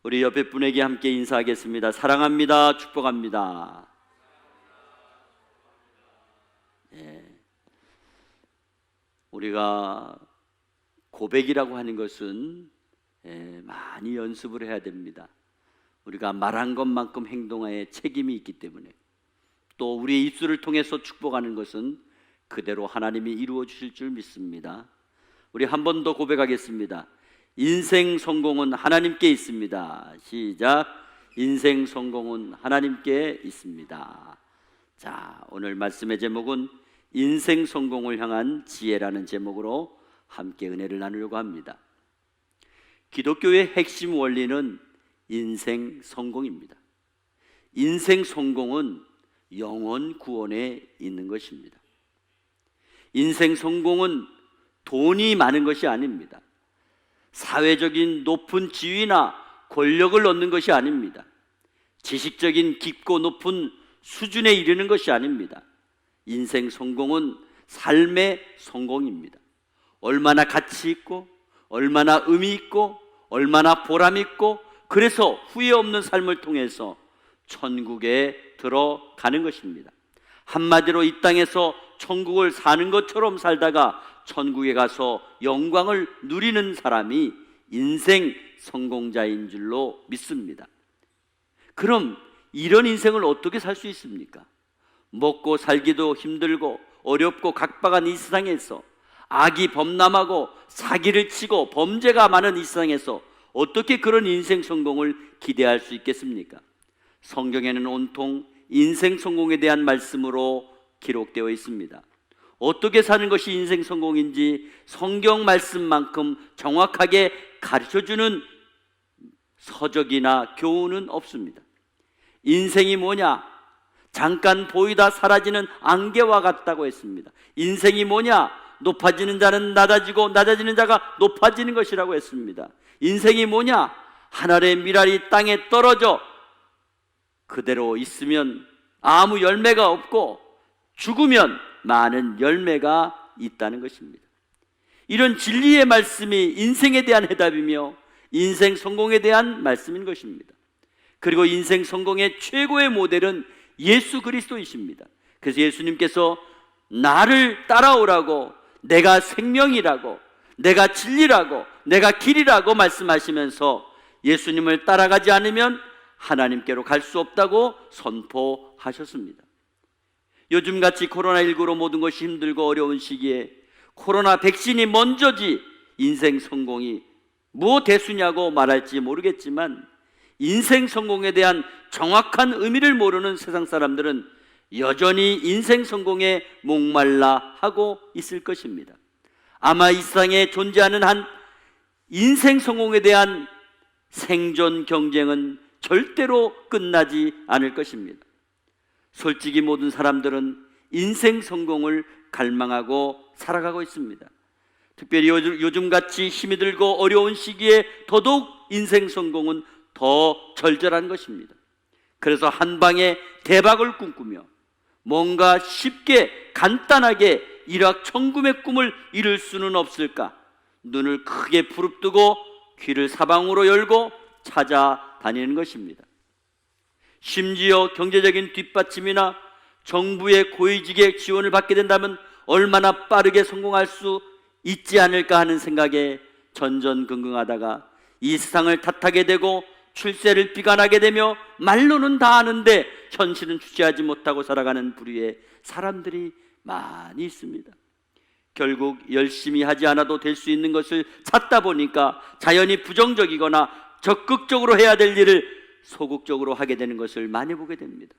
우리 옆에 분에게 함께 인사하겠습니다. 사랑합니다. 축복합니다. 우리가 고백이라고 하는 것은 많이 연습을 해야 됩니다. 우리가 말한 것만큼 행동에 책임이 있기 때문에, 또 우리의 입술을 통해서 축복하는 것은 그대로 하나님이 이루어 주실 줄 믿습니다. 우리 한 번 더 고백하겠습니다. 인생 성공은 하나님께 있습니다. 시작. 인생 성공은 하나님께 있습니다. 자, 오늘 말씀의 제목은 인생 성공을 향한 지혜라는 제목으로 함께 은혜를 나누려고 합니다. 기독교의 핵심 원리는 인생 성공입니다. 인생 성공은 영혼 구원에 있는 것입니다. 인생 성공은 돈이 많은 것이 아닙니다. 사회적인 높은 지위나 권력을 얻는 것이 아닙니다. 지식적인 깊고 높은 수준에 이르는 것이 아닙니다. 인생 성공은 삶의 성공입니다. 얼마나 가치 있고, 얼마나 의미 있고, 얼마나 보람 있고, 그래서 후회 없는 삶을 통해서 천국에 들어가는 것입니다. 한마디로 이 땅에서 천국을 사는 것처럼 살다가 천국에 가서 영광을 누리는 사람이 인생 성공자인 줄로 믿습니다. 그럼 이런 인생을 어떻게 살 수 있습니까? 먹고 살기도 힘들고 어렵고 각박한 이 세상에서, 악이 범람하고 사기를 치고 범죄가 많은 이 세상에서 어떻게 그런 인생 성공을 기대할 수 있겠습니까? 성경에는 온통 인생 성공에 대한 말씀으로 기록되어 있습니다. 어떻게 사는 것이 인생 성공인지 성경 말씀만큼 정확하게 가르쳐주는 서적이나 교훈은 없습니다. 인생이 뭐냐? 잠깐 보이다 사라지는 안개와 같다고 했습니다. 인생이 뭐냐? 높아지는 자는 낮아지고 낮아지는 자가 높아지는 것이라고 했습니다. 인생이 뭐냐? 하늘의 미랄이 땅에 떨어져 그대로 있으면 아무 열매가 없고 죽으면 많은 열매가 있다는 것입니다. 이런 진리의 말씀이 인생에 대한 해답이며 인생 성공에 대한 말씀인 것입니다. 그리고 인생 성공의 최고의 모델은 예수 그리스도이십니다. 그래서 예수님께서 나를 따라오라고, 내가 생명이라고, 내가 진리라고, 내가 길이라고 말씀하시면서 예수님을 따라가지 않으면 하나님께로 갈 수 없다고 선포하셨습니다. 요즘같이 코로나19로 모든 것이 힘들고 어려운 시기에 코로나 백신이 먼저지 인생 성공이 뭐 대수냐고 말할지 모르겠지만, 인생 성공에 대한 정확한 의미를 모르는 세상 사람들은 여전히 인생 성공에 목말라 하고 있을 것입니다. 아마 이 세상에 존재하는 한 인생 성공에 대한 생존 경쟁은 절대로 끝나지 않을 것입니다. 솔직히 모든 사람들은 인생 성공을 갈망하고 살아가고 있습니다. 특별히 요즘같이 힘이 들고 어려운 시기에 더더욱 인생 성공은 더 절절한 것입니다. 그래서 한 방에 대박을 꿈꾸며 뭔가 쉽게 간단하게 일확천금의 꿈을 이룰 수는 없을까? 눈을 크게 부릅뜨고 귀를 사방으로 열고 찾아다니는 것입니다. 심지어 경제적인 뒷받침이나 정부의 고위직의 지원을 받게 된다면 얼마나 빠르게 성공할 수 있지 않을까 하는 생각에 전전긍긍하다가 이 세상을 탓하게 되고 출세를 비관하게 되며 말로는 다 아는데 현실은 주체하지 못하고 살아가는 부류의 사람들이 많이 있습니다. 결국 열심히 하지 않아도 될 수 있는 것을 찾다 보니까 자연히 부정적이거나 적극적으로 해야 될 일을 소극적으로 하게 되는 것을 많이 보게 됩니다.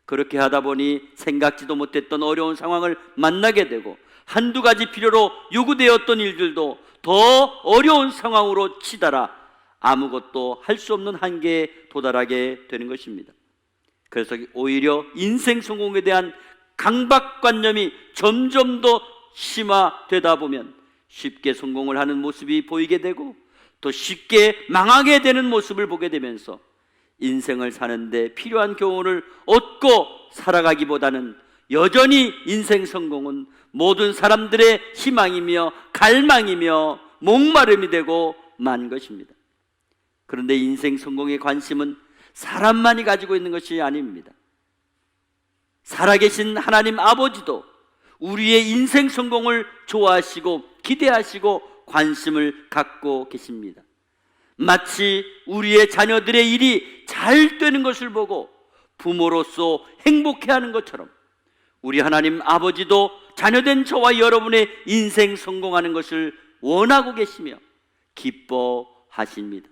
그렇게 하다 보니 생각지도 못했던 어려운 상황을 만나게 되고 한두 가지 필요로 요구되었던 일들도 더 어려운 상황으로 치달아 아무것도 할 수 없는 한계에 도달하게 되는 것입니다. 그래서 오히려 인생 성공에 대한 강박관념이 점점 더 심화되다 보면 쉽게 성공을 하는 모습이 보이게 되고 또 쉽게 망하게 되는 모습을 보게 되면서 인생을 사는데 필요한 교훈을 얻고 살아가기보다는 여전히 인생 성공은 모든 사람들의 희망이며 갈망이며 목마름이 되고 만 것입니다. 그런데 인생 성공의 관심은 사람만이 가지고 있는 것이 아닙니다. 살아계신 하나님 아버지도 우리의 인생 성공을 좋아하시고 기대하시고 관심을 갖고 계십니다. 마치 우리의 자녀들의 일이 잘 되는 것을 보고 부모로서 행복해하는 것처럼 우리 하나님 아버지도 자녀된 저와 여러분의 인생 성공하는 것을 원하고 계시며 기뻐하십니다.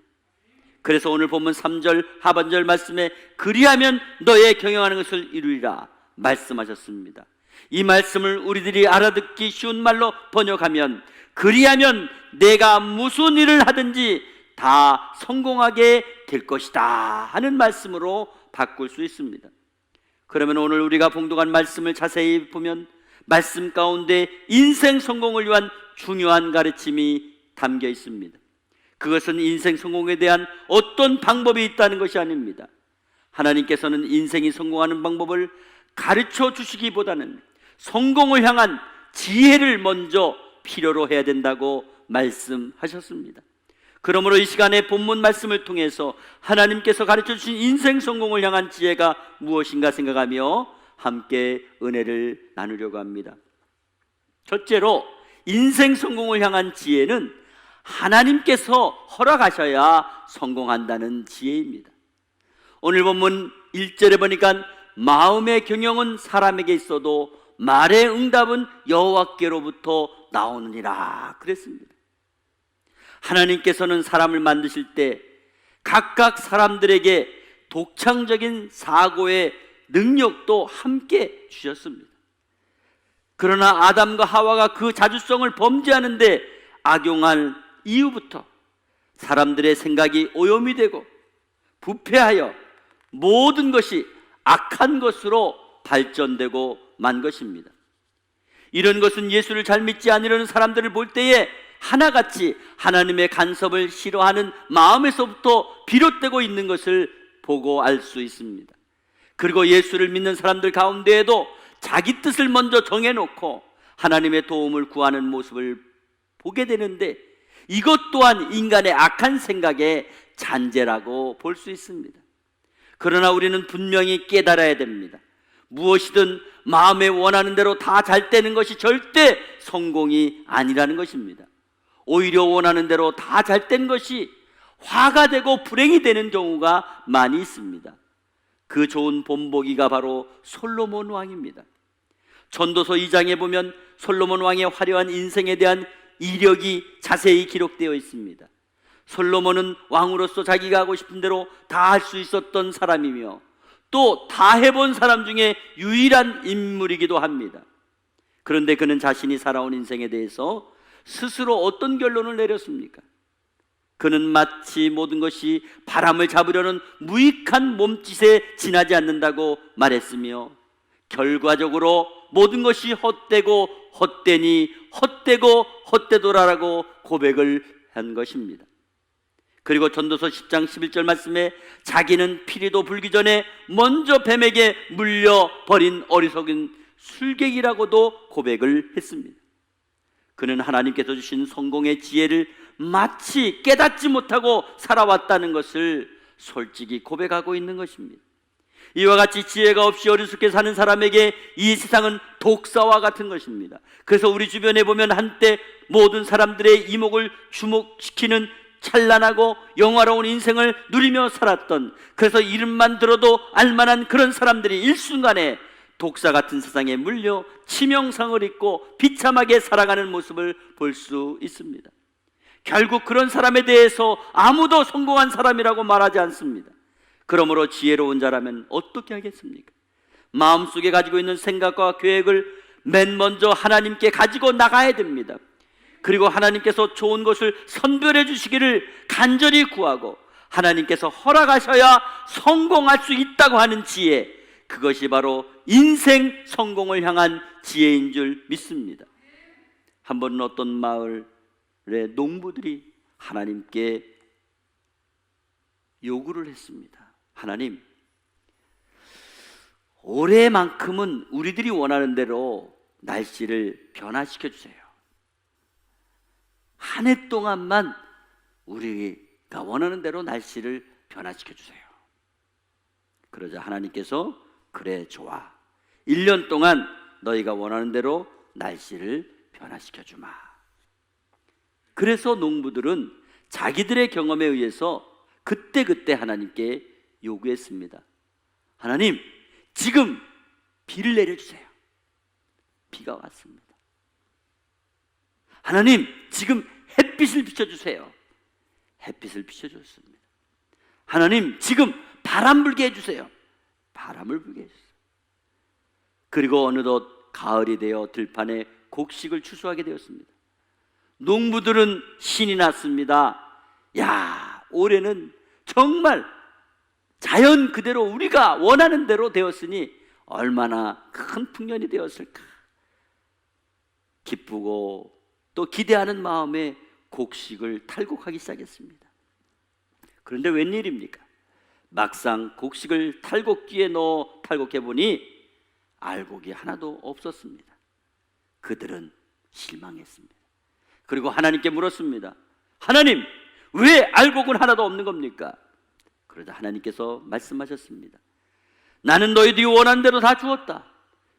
그래서 오늘 본문 3절 하반절 말씀에 그리하면 너의 경영하는 것을 이루리라 말씀하셨습니다. 이 말씀을 우리들이 알아듣기 쉬운 말로 번역하면 그리하면 내가 무슨 일을 하든지 다 성공하게 될 것이다 하는 말씀으로 바꿀 수 있습니다. 그러면 오늘 우리가 봉독한 말씀을 자세히 보면 말씀 가운데 인생 성공을 위한 중요한 가르침이 담겨 있습니다. 그것은 인생 성공에 대한 어떤 방법이 있다는 것이 아닙니다. 하나님께서는 인생이 성공하는 방법을 가르쳐 주시기보다는 성공을 향한 지혜를 먼저 필요로 해야 된다고 말씀하셨습니다. 그러므로 이 시간에 본문 말씀을 통해서 하나님께서 가르쳐 주신 인생 성공을 향한 지혜가 무엇인가 생각하며 함께 은혜를 나누려고 합니다. 첫째로 인생 성공을 향한 지혜는 하나님께서 허락하셔야 성공한다는 지혜입니다. 오늘 본문 1절에 보니까 마음의 경영은 사람에게 있어도 말의 응답은 여호와께로부터 나오느니라 그랬습니다. 하나님께서는 사람을 만드실 때 각각 사람들에게 독창적인 사고의 능력도 함께 주셨습니다. 그러나 아담과 하와가 그 자주성을 범죄하는데 악용한 이후부터 사람들의 생각이 오염이 되고 부패하여 모든 것이 악한 것으로 발전되고 만 것입니다. 이런 것은 예수를 잘 믿지 않으려는 사람들을 볼 때에 하나같이 하나님의 간섭을 싫어하는 마음에서부터 비롯되고 있는 것을 보고 알 수 있습니다. 그리고 예수를 믿는 사람들 가운데에도 자기 뜻을 먼저 정해놓고 하나님의 도움을 구하는 모습을 보게 되는데 이것 또한 인간의 악한 생각의 잔재라고 볼 수 있습니다. 그러나 우리는 분명히 깨달아야 됩니다. 무엇이든 마음에 원하는 대로 다 잘 되는 것이 절대 성공이 아니라는 것입니다. 오히려 원하는 대로 다 잘 된 것이 화가 되고 불행이 되는 경우가 많이 있습니다. 그 좋은 본보기가 바로 솔로몬 왕입니다. 전도서 2장에 보면 솔로몬 왕의 화려한 인생에 대한 이력이 자세히 기록되어 있습니다. 솔로몬은 왕으로서 자기가 하고 싶은 대로 다 할 수 있었던 사람이며 또 다 해본 사람 중에 유일한 인물이기도 합니다. 그런데 그는 자신이 살아온 인생에 대해서 스스로 어떤 결론을 내렸습니까? 그는 마치 모든 것이 바람을 잡으려는 무익한 몸짓에 지나지 않는다고 말했으며 결과적으로 모든 것이 헛되고 헛되니 헛되고 헛되도라라고 고백을 한 것입니다. 그리고 전도서 10장 11절 말씀에 자기는 피리도 불기 전에 먼저 뱀에게 물려버린 어리석은 술객이라고도 고백을 했습니다. 그는 하나님께서 주신 성공의 지혜를 마치 깨닫지 못하고 살아왔다는 것을 솔직히 고백하고 있는 것입니다. 이와 같이 지혜가 없이 어리석게 사는 사람에게 이 세상은 독사와 같은 것입니다. 그래서 우리 주변에 보면 한때 모든 사람들의 이목을 주목시키는 찬란하고 영화로운 인생을 누리며 살았던, 그래서 이름만 들어도 알만한 그런 사람들이 일순간에 독사 같은 세상에 물려 치명상을 입고 비참하게 살아가는 모습을 볼 수 있습니다. 결국 그런 사람에 대해서 아무도 성공한 사람이라고 말하지 않습니다. 그러므로 지혜로운 자라면 어떻게 하겠습니까? 마음속에 가지고 있는 생각과 계획을 맨 먼저 하나님께 가지고 나가야 됩니다. 그리고 하나님께서 좋은 것을 선별해 주시기를 간절히 구하고 하나님께서 허락하셔야 성공할 수 있다고 하는 지혜, 그것이 바로 인생 성공을 향한 지혜인 줄 믿습니다. 한 번은 어떤 마을의 농부들이 하나님께 요구를 했습니다. 하나님, 올해만큼은 우리들이 원하는 대로 날씨를 변화시켜 주세요. 한 해 동안만 우리가 네가 원하는 대로 날씨를 변화시켜 주세요. 그러자 하나님께서 그래 좋아, 1년 동안 너희가 원하는 대로 날씨를 변화시켜 주마. 그래서 농부들은 자기들의 경험에 의해서 그때그때 하나님께 요구했습니다. 하나님, 지금 비를 내려주세요. 비가 왔습니다. 하나님, 지금 햇빛을 비춰주세요. 햇빛을 비춰줬습니다. 하나님, 지금 바람 불게 해주세요. 바람을 불게 해주세요. 그리고 어느덧 가을이 되어 들판에 곡식을 추수하게 되었습니다. 농부들은 신이 났습니다. 야, 올해는 정말 자연 그대로 우리가 원하는 대로 되었으니 얼마나 큰 풍년이 되었을까. 기쁘고 또 기대하는 마음에 곡식을 탈곡하기 시작했습니다. 그런데 웬일입니까? 막상 곡식을 탈곡기에 넣어 탈곡해 보니 알곡이 하나도 없었습니다. 그들은 실망했습니다. 그리고 하나님께 물었습니다. 하나님, 왜 알곡은 하나도 없는 겁니까? 그러자 하나님께서 말씀하셨습니다. 나는 너희들이 원하는 대로 다 주었다.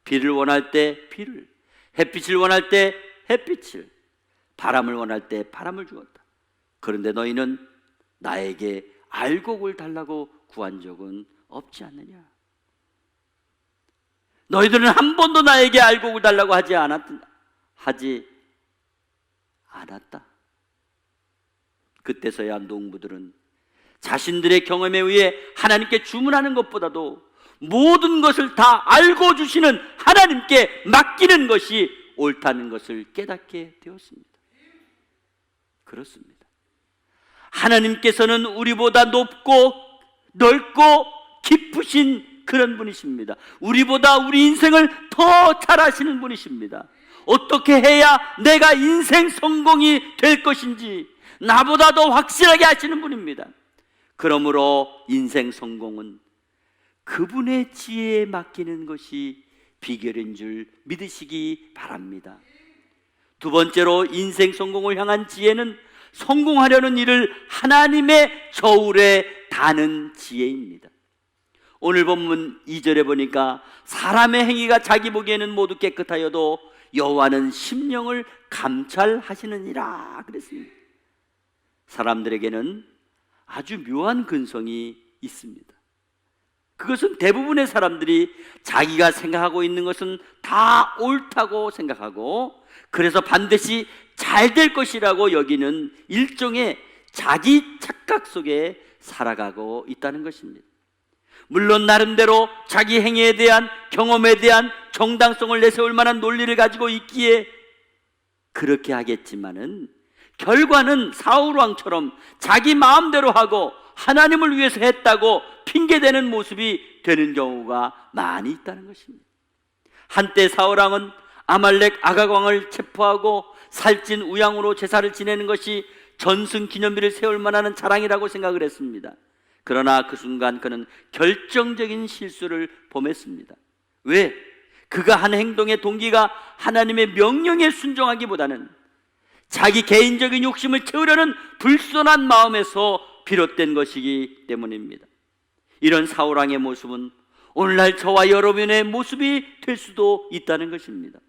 비를 원할 때 비를, 햇빛을 원할 때 햇빛을, 바람을 원할 때 바람을 주었다. 그런데 너희는 나에게 알곡을 달라고 구한 적은 없지 않느냐? 너희들은 한 번도 나에게 알곡을 달라고 하지 않았다. 그때서야 농부들은 자신들의 경험에 의해 하나님께 주문하는 것보다도 모든 것을 다 알고 주시는 하나님께 맡기는 것이 옳다는 것을 깨닫게 되었습니다. 그렇습니다. 하나님께서는 우리보다 높고 넓고 깊으신 그런 분이십니다. 우리보다 우리 인생을 더 잘 아시는 분이십니다. 어떻게 해야 내가 인생 성공이 될 것인지 나보다 더 확실하게 아시는 분입니다. 그러므로 인생 성공은 그분의 지혜에 맡기는 것이 비결인 줄 믿으시기 바랍니다. 두 번째로 인생 성공을 향한 지혜는 성공하려는 일을 하나님의 저울에 다는 지혜입니다. 오늘 본문 2절에 보니까 사람의 행위가 자기 보기에는 모두 깨끗하여도 여호와는 심령을 감찰하시느니라 그랬습니다. 사람들에게는 아주 묘한 근성이 있습니다. 그것은 대부분의 사람들이 자기가 생각하고 있는 것은 다 옳다고 생각하고 그래서 반드시 잘 될 것이라고 여기는 일종의 자기 착각 속에 살아가고 있다는 것입니다. 물론 나름대로 자기 행위에 대한 경험에 대한 정당성을 내세울 만한 논리를 가지고 있기에 그렇게 하겠지만은 결과는 사울왕처럼 자기 마음대로 하고 하나님을 위해서 했다고 핑계대는 모습이 되는 경우가 많이 있다는 것입니다. 한때 사울왕은 아말렉 아각왕을 체포하고 살찐 우양으로 제사를 지내는 것이 전승 기념비를 세울 만한 자랑이라고 생각을 했습니다. 그러나 그 순간 그는 결정적인 실수를 범했습니다. 왜? 그가 한 행동의 동기가 하나님의 명령에 순종하기보다는 자기 개인적인 욕심을 채우려는 불순한 마음에서 비롯된 것이기 때문입니다. 이런 사울왕의 모습은 오늘날 저와 여러분의 모습이 될 수도 있다는 것입니다.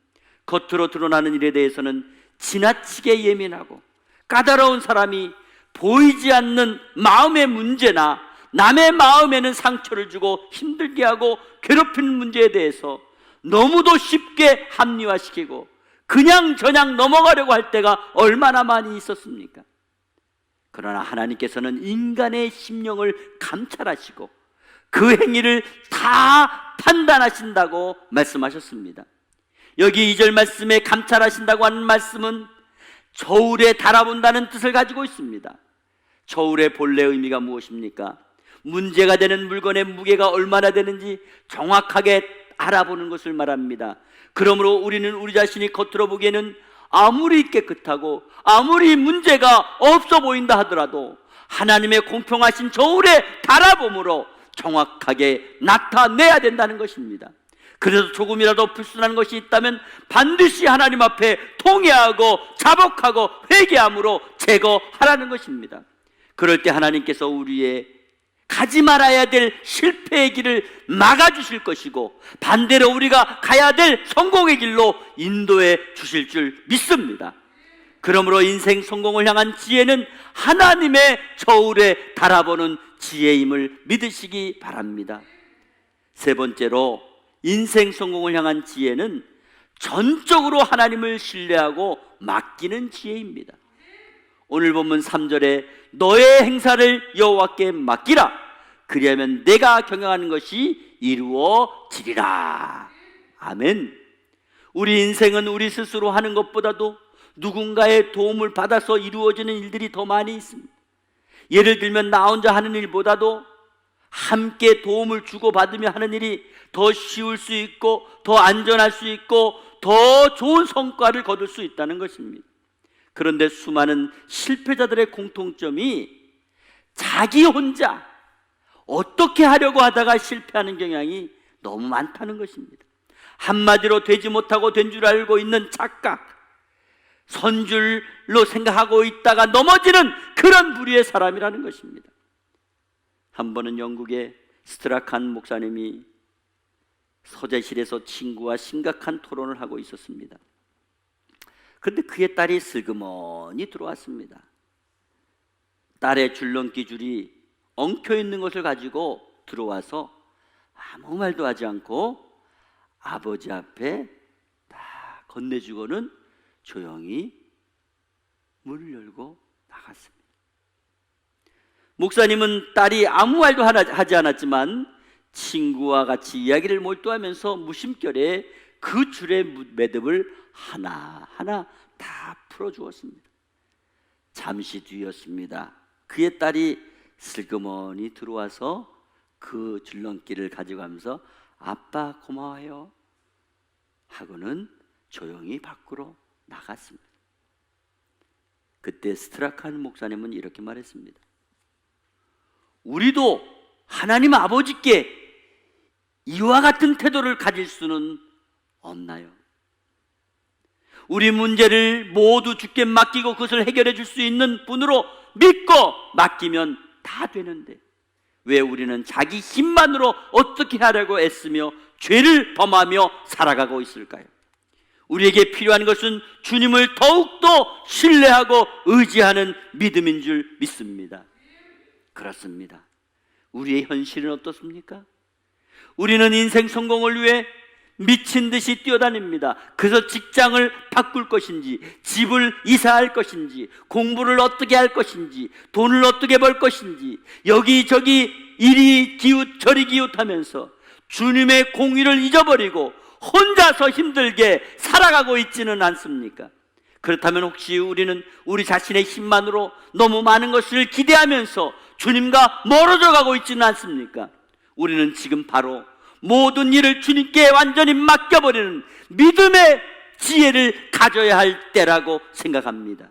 겉으로 드러나는 일에 대해서는 지나치게 예민하고 까다로운 사람이 보이지 않는 마음의 문제나 남의 마음에는 상처를 주고 힘들게 하고 괴롭히는 문제에 대해서 너무도 쉽게 합리화시키고 그냥 저냥 넘어가려고 할 때가 얼마나 많이 있었습니까? 그러나 하나님께서는 인간의 심령을 감찰하시고 그 행위를 다 판단하신다고 말씀하셨습니다. 여기 2절 말씀에 감찰하신다고 하는 말씀은 저울에 달아본다는 뜻을 가지고 있습니다. 저울의 본래 의미가 무엇입니까? 문제가 되는 물건의 무게가 얼마나 되는지 정확하게 알아보는 것을 말합니다. 그러므로 우리는 우리 자신이 겉으로 보기에는 아무리 깨끗하고 아무리 문제가 없어 보인다 하더라도 하나님의 공평하신 저울에 달아봄으로 정확하게 나타내야 된다는 것입니다. 그래서 조금이라도 불순한 것이 있다면 반드시 하나님 앞에 통회하고 자복하고 회개함으로 제거하라는 것입니다. 그럴 때 하나님께서 우리의 가지 말아야 될 실패의 길을 막아주실 것이고, 반대로 우리가 가야 될 성공의 길로 인도해 주실 줄 믿습니다. 그러므로 인생 성공을 향한 지혜는 하나님의 저울에 달아보는 지혜임을 믿으시기 바랍니다. 세 번째로, 인생 성공을 향한 지혜는 전적으로 하나님을 신뢰하고 맡기는 지혜입니다. 오늘 본문 3절에 너의 행사를 여호와께 맡기라, 그리하면 내가 경영하는 것이 이루어지리라. 아멘. 우리 인생은 우리 스스로 하는 것보다도 누군가의 도움을 받아서 이루어지는 일들이 더 많이 있습니다. 예를 들면 나 혼자 하는 일보다도 함께 도움을 주고받으며 하는 일이 더 쉬울 수 있고, 더 안전할 수 있고, 더 좋은 성과를 거둘 수 있다는 것입니다. 그런데 수많은 실패자들의 공통점이 자기 혼자 어떻게 하려고 하다가 실패하는 경향이 너무 많다는 것입니다. 한마디로 되지 못하고 된 줄 알고 있는 착각, 선줄로 생각하고 있다가 넘어지는 그런 부류의 사람이라는 것입니다. 한 번은 영국의 스트라칸 목사님이 서재실에서 친구와 심각한 토론을 하고 있었습니다. 그런데 그의 딸이 슬그머니 들어왔습니다. 딸의 줄넘기 줄이 엉켜있는 것을 가지고 들어와서 아무 말도 하지 않고 아버지 앞에 다 건네주고는 조용히 문을 열고 나갔습니다. 목사님은 딸이 아무 말도 하지 않았지만 친구와 같이 이야기를 몰두하면서 무심결에 그 줄의 매듭을 하나하나 다 풀어주었습니다. 잠시 뒤였습니다. 그의 딸이 슬그머니 들어와서 그 줄넘기를 가져가면서 아빠 고마워요 하고는 조용히 밖으로 나갔습니다. 그때 스트라칸 목사님은 이렇게 말했습니다. 우리도 하나님 아버지께 이와 같은 태도를 가질 수는 없나요? 우리 문제를 모두 주께 맡기고 그것을 해결해 줄 수 있는 분으로 믿고 맡기면 다 되는데 왜 우리는 자기 힘만으로 어떻게 하려고 애쓰며 죄를 범하며 살아가고 있을까요? 우리에게 필요한 것은 주님을 더욱더 신뢰하고 의지하는 믿음인 줄 믿습니다. 그렇습니다. 우리의 현실은 어떻습니까? 우리는 인생 성공을 위해 미친 듯이 뛰어다닙니다. 그래서 직장을 바꿀 것인지, 집을 이사할 것인지, 공부를 어떻게 할 것인지, 돈을 어떻게 벌 것인지, 여기저기 이리 기웃 저리 기웃하면서 주님의 공의를 잊어버리고 혼자서 힘들게 살아가고 있지는 않습니까? 그렇다면 혹시 우리는 우리 자신의 힘만으로 너무 많은 것을 기대하면서 주님과 멀어져 가고 있지는 않습니까? 우리는 지금 바로 모든 일을 주님께 완전히 맡겨버리는 믿음의 지혜를 가져야 할 때라고 생각합니다.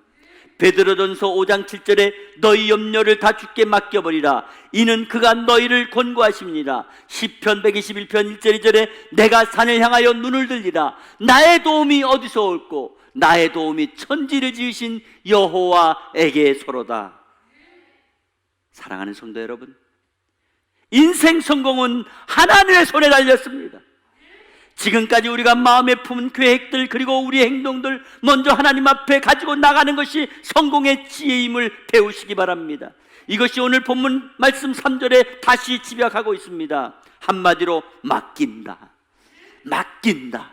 베드로전서 5장 7절에 너희 염려를 다 주께 맡겨버리라, 이는 그가 너희를 권고하십니다. 시편 121편 1절 2절에 내가 산을 향하여 눈을 들리라, 나의 도움이 어디서 올꼬, 나의 도움이 천지를 지으신 여호와에게서로다. 사랑하는 성도 여러분, 인생 성공은 하나님의 손에 달렸습니다. 지금까지 우리가 마음에 품은 계획들 그리고 우리의 행동들 먼저 하나님 앞에 가지고 나가는 것이 성공의 지혜임을 배우시기 바랍니다. 이것이 오늘 본문 말씀 3절에 다시 집약하고 있습니다. 한마디로 맡긴다. 맡긴다.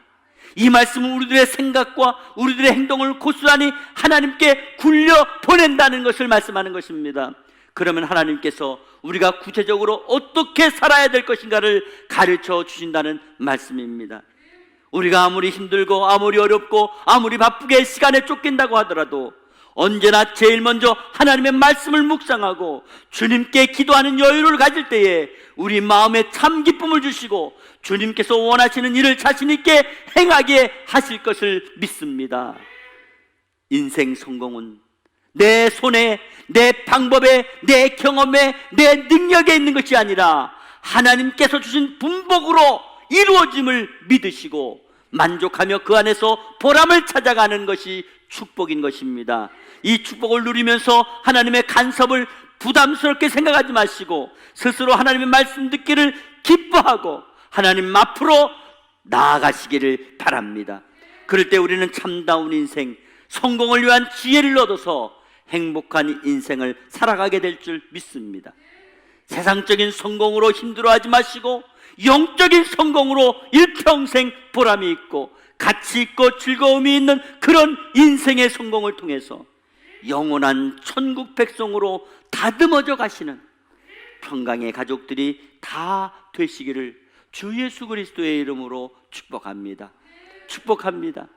이 말씀은 우리들의 생각과 우리들의 행동을 고스란히 하나님께 굴려 보낸다는 것을 말씀하는 것입니다. 그러면 하나님께서 우리가 구체적으로 어떻게 살아야 될 것인가를 가르쳐 주신다는 말씀입니다. 우리가 아무리 힘들고 아무리 어렵고 아무리 바쁘게 시간에 쫓긴다고 하더라도 언제나 제일 먼저 하나님의 말씀을 묵상하고 주님께 기도하는 여유를 가질 때에 우리 마음에 참 기쁨을 주시고 주님께서 원하시는 일을 자신 있게 행하게 하실 것을 믿습니다. 인생 성공은 내 손에, 내 방법에, 내 경험에, 내 능력에 있는 것이 아니라 하나님께서 주신 분복으로 이루어짐을 믿으시고 만족하며 그 안에서 보람을 찾아가는 것이 축복인 것입니다. 이 축복을 누리면서 하나님의 간섭을 부담스럽게 생각하지 마시고 스스로 하나님의 말씀 듣기를 기뻐하고 하나님 앞으로 나아가시기를 바랍니다. 그럴 때 우리는 참다운 인생, 성공을 위한 지혜를 얻어서 행복한 인생을 살아가게 될 줄 믿습니다. 세상적인 성공으로 힘들어하지 마시고 영적인 성공으로 일평생 보람이 있고 가치 있고 즐거움이 있는 그런 인생의 성공을 통해서 영원한 천국 백성으로 다듬어져 가시는 평강의 가족들이 다 되시기를 주 예수 그리스도의 이름으로 축복합니다. 축복합니다.